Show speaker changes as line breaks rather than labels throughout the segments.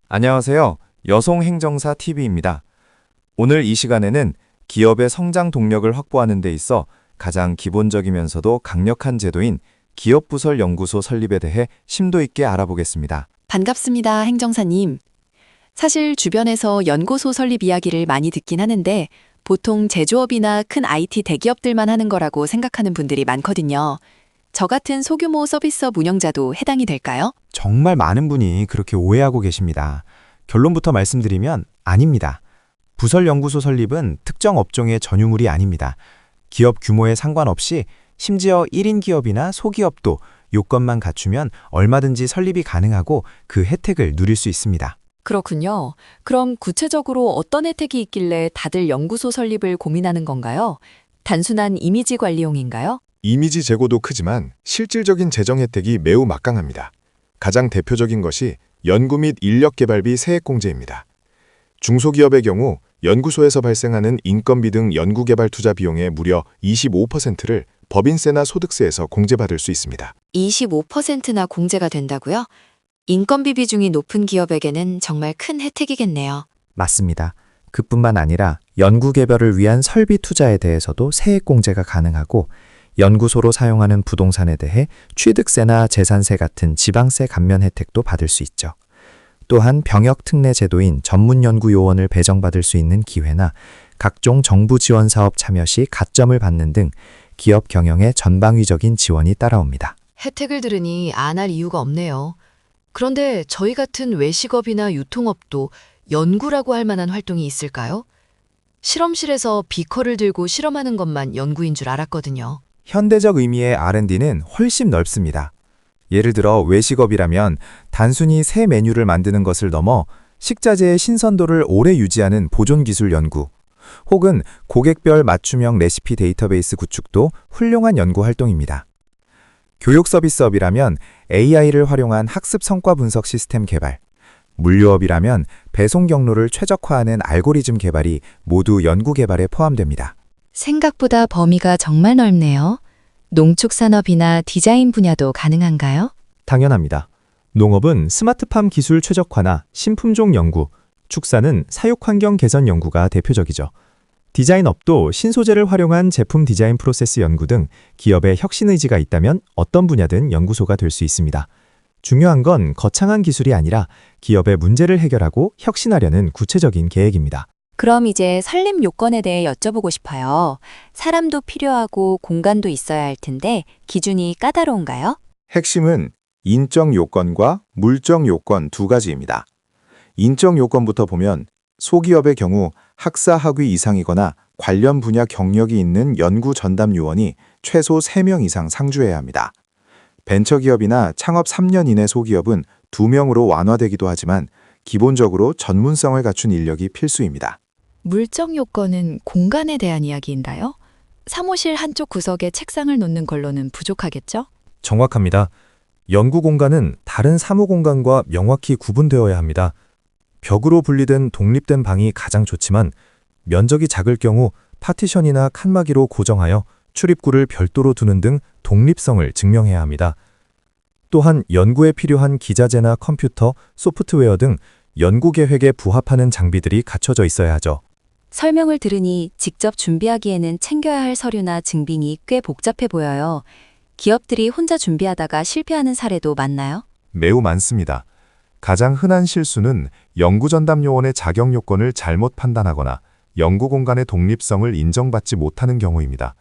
안녕하세요. 여성행정사 TV입니다. 오늘 이 시간에는 기업의 성장 동력을 확보하는 데 있어 가장 기본적이면서도 강력한 제도인 기업부설연구소 설립에 대해 심도 있게 알아보겠습니다.
반갑습니다, 행정사님. 사실 주변에서 연구소 설립 이야기를 많이 듣긴 하는데 보통 제조업이나 큰 IT 대기업들만 하는 거라고 생각하는 분들이 많거든요. 저 같은 소규모 서비스업 운영자도 해당이 될까요?
정말 많은 분이 그렇게 오해하고 계십니다. 결론부터 말씀드리면 아닙니다. 부설연구소 설립은 특정 업종의 전유물이 아닙니다. 기업 규모에 상관없이 심지어 1인 기업이나 소기업도 요건만 갖추면 얼마든지 설립이 가능하고 그 혜택을 누릴 수 있습니다.
그렇군요. 그럼 구체적으로 어떤 혜택이 있길래 다들 연구소 설립을 고민하는 건가요? 단순한 이미지 관리용인가요?
이미지 제고도 크지만 실질적인 재정 혜택이 매우 막강합니다. 가장 대표적인 것이 연구 및 인력 개발비 세액 공제입니다. 중소기업의 경우 연구소에서 발생하는 인건비 등 연구개발 투자 비용의 무려 25%를 법인세나 소득세에서 공제받을 수 있습니다.
25%나 공제가 된다고요? 인건비 비중이 높은 기업에게는 정말 큰 혜택이겠네요.
맞습니다. 그뿐만 아니라 연구개발을 위한 설비 투자에 대해서도 세액 공제가 가능하고 연구소로 사용하는 부동산에 대해 취득세나 재산세 같은 지방세 감면 혜택도 받을 수 있죠. 또한 병역 특례 제도인 전문연구요원을 배정받을 수 있는 기회나 각종 정부 지원 사업 참여 시 가점을 받는 등 기업 경영에 전방위적인 지원이 따라옵니다.
혜택을 들으니 안 할 이유가 없네요. 그런데 저희 같은 외식업이나 유통업도 연구라고 할 만한 활동이 있을까요? 실험실에서 비커를 들고 실험하는 것만 연구인 줄 알았거든요.
현대적 의미의 R&D는 훨씬 넓습니다. 예를 들어 외식업이라면 단순히 새 메뉴를 만드는 것을 넘어 식자재의 신선도를 오래 유지하는 보존기술 연구, 혹은 고객별 맞춤형 레시피 데이터베이스 구축도 훌륭한 연구 활동입니다. 교육 서비스업이라면 AI를 활용한 학습 성과 분석 시스템 개발, 물류업이라면 배송 경로를 최적화하는 알고리즘 개발이 모두 연구 개발에 포함됩니다.
생각보다 범위가 정말 넓네요. 농축산업이나 디자인 분야도 가능한가요?
당연합니다. 농업은 스마트팜 기술 최적화나 신품종 연구, 축사는 사육환경 개선 연구가 대표적이죠. 디자인업도 신소재를 활용한 제품 디자인 프로세스 연구 등 기업의 혁신 의지가 있다면 어떤 분야든 연구소가 될 수 있습니다. 중요한 건 거창한 기술이 아니라 기업의 문제를 해결하고 혁신하려는 구체적인 계획입니다.
그럼 이제 설립 요건에 대해 여쭤보고 싶어요. 사람도 필요하고 공간도 있어야 할 텐데 기준이 까다로운가요?
핵심은 인적 요건과 물적 요건 두 가지입니다. 인적 요건부터 보면 소기업의 경우 학사 학위 이상이거나 관련 분야 경력이 있는 연구 전담 요원이 최소 3명 이상 상주해야 합니다. 벤처기업이나 창업 3년 이내 소기업은 2명으로 완화되기도 하지만 기본적으로 전문성을 갖춘 인력이 필수입니다.
물적 요건은 공간에 대한 이야기인가요? 사무실 한쪽 구석에 책상을 놓는 걸로는 부족하겠죠?
정확합니다. 연구 공간은 다른 사무 공간과 명확히 구분되어야 합니다. 벽으로 분리된 독립된 방이 가장 좋지만 면적이 작을 경우 파티션이나 칸막이로 고정하여 출입구를 별도로 두는 등 독립성을 증명해야 합니다. 또한 연구에 필요한 기자재나 컴퓨터, 소프트웨어 등 연구 계획에 부합하는 장비들이 갖춰져 있어야 하죠.
설명을 들으니 직접 준비하기에는 챙겨야 할 서류나 증빙이 꽤 복잡해 보여요. 기업들이 혼자 준비하다가 실패하는 사례도 많나요?
매우 많습니다. 가장 흔한 실수는 연구 전담 요원의 자격 요건을 잘못 판단하거나 연구 공간의 독립성을 인정받지 못하는 경우입니다.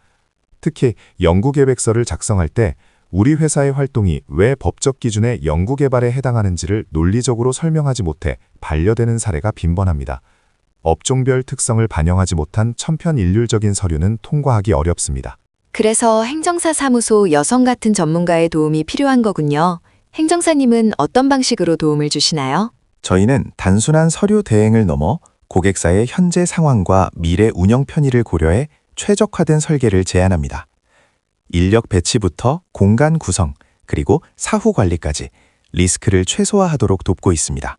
특히 연구 계획서를 작성할 때 우리 회사의 활동이 왜 법적 기준의 연구 개발에 해당하는지를 논리적으로 설명하지 못해 반려되는 사례가 빈번합니다. 업종별 특성을 반영하지 못한 천편일률적인 서류는 통과하기 어렵습니다.
그래서 행정사 사무소 여성 같은 전문가의 도움이 필요한 거군요. 행정사님은 어떤 방식으로 도움을 주시나요?
저희는 단순한 서류 대행을 넘어 고객사의 현재 상황과 미래 운영 편의를 고려해 최적화된 설계를 제안합니다. 인력 배치부터 공간 구성, 그리고 사후 관리까지 리스크를 최소화하도록 돕고 있습니다.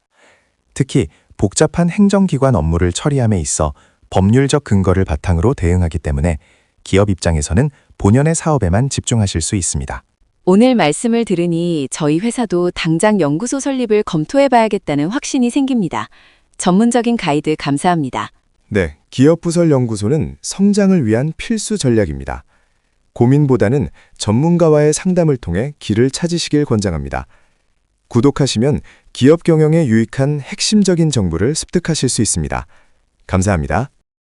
특히 복잡한 행정기관 업무를 처리함에 있어 법률적 근거를 바탕으로 대응하기 때문에 기업 입장에서는 본연의 사업에만 집중하실 수 있습니다.
오늘 말씀을 들으니 저희 회사도 당장 연구소 설립을 검토해봐야겠다는 확신이 생깁니다. 전문적인 가이드 감사합니다.
네, 기업부설연구소는 성장을 위한 필수 전략입니다. 고민보다는 전문가와의 상담을 통해 길을 찾으시길 권장합니다. 구독하시면 기업 경영에 유익한 핵심적인 정보를 습득하실 수 있습니다. 감사합니다.